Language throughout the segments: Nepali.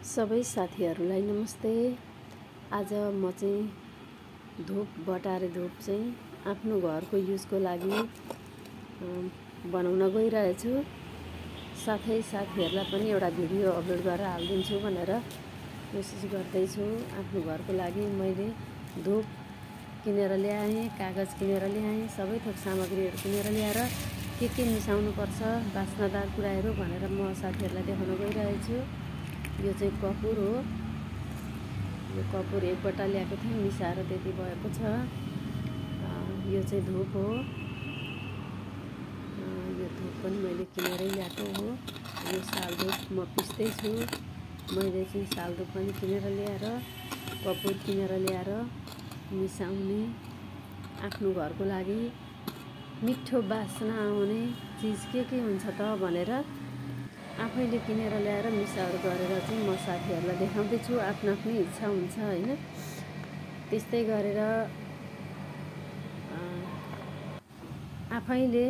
सबै साथीहरूलाई नमस्ते। आज म चाहिँ धूप बटारे धूप चाहिँ आफ्नो घरको युजको लागि बनाउन गइरहेछु। साथै साथीहरूलाई पनि एउटा भिडियो अपलोड गरेर हालिदिन्छु भनेर कोसिस गर्दैछु। आफ्नो घरको लागि मैले धूप किनेर ल्याएँ, कागज किनेर ल्याएँ, सबै थोक सामग्रीहरू किनेर ल्याएर के मिसाउनुपर्छ बास्नादार कुराहरू भनेर म साथीहरूलाई देखाउन गइरहेछु। यो चाहिँ कपुर हो। यो कपुर एकपल्ट ल्याएको थिएँ, मिसाएर त्यति भएको छ। यो चाहिँ धूप हो। यो धूप पनि मैले किनेरै ल्याएको हो। यो सालधूप म पिस्दैछु। मैले चाहिँ सालधूप पनि किनेर ल्याएर, कपुर किनेर ल्याएर मिसाउने, आफ्नो घरको लागि मिठो बास्ना आउने चिज के हुन्छ त भनेर आफैले किनेर ल्याएर मिसाएर गरेर चाहिँ म साथीहरूलाई देखाउँदैछु। आफ्नो आफ्नै इच्छा हुन्छ हैन। त्यस्तै गरेर आफैले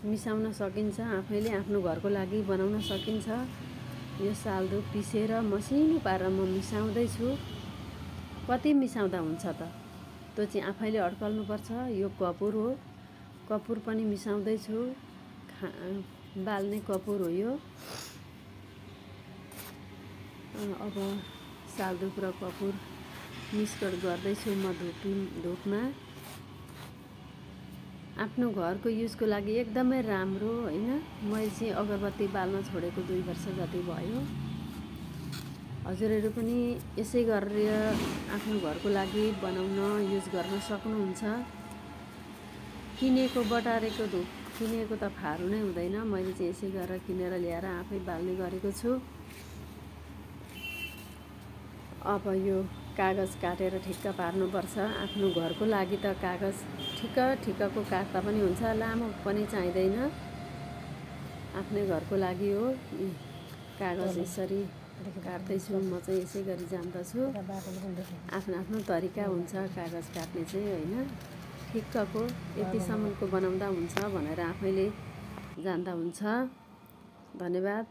मिसाउन सकिन्छ, आफैले आफ्नो घरको लागि बनाउन सकिन्छ। यो सालधूप पिसेर मसिनो पारेर म मिसाउँदैछु। कति मिसाउँदा हुन्छ त, त्यो चाहिँ आफैले अड्कल्नुपर्छ। यो कपुर हो। कपुर पनि मिसाउँदैछु। बाल्ने कपुर हो यो। अब सालधूप र कपुर मिक्सगर गर्दैछु म धूपमा। आफ्नो घरको युजको लागि एकदमै राम्रो हैन। मैले चाहिँ अगरबत्ती बाल्न छोडेको 2 वर्ष जति भयो। हजुरहरू पनि यसै गरेर आफ्नो घरको लागि बनाउन युज गर्न सक्नुहुन्छ। किनेको बटारेको धूप किनेको त फारू नै हुँदैन। मैले चाहिँ यसै गरेर किनेर ल्याएर आफै बाल्ने गरेको छु। अब यो कागज काटेर ठिक्क पार्नुपर्छ। आफ्नो घरको लागि त कागज ठिक्कको काट्दा पनि हुन्छ, लामो पनि चाहिँदैन। आफ्नै घरको लागि हो। कागज यसरी काट्दैछु म चाहिँ यसै गरी जान्दछु। आफ्नो तरिका हुन्छ कागज काट्ने चाहिँ हैन। ठिक्कको यतिसम्मको बनाउँदा हुन्छ भनेर आफैले जान्दा हुन्छ। धन्यवाद।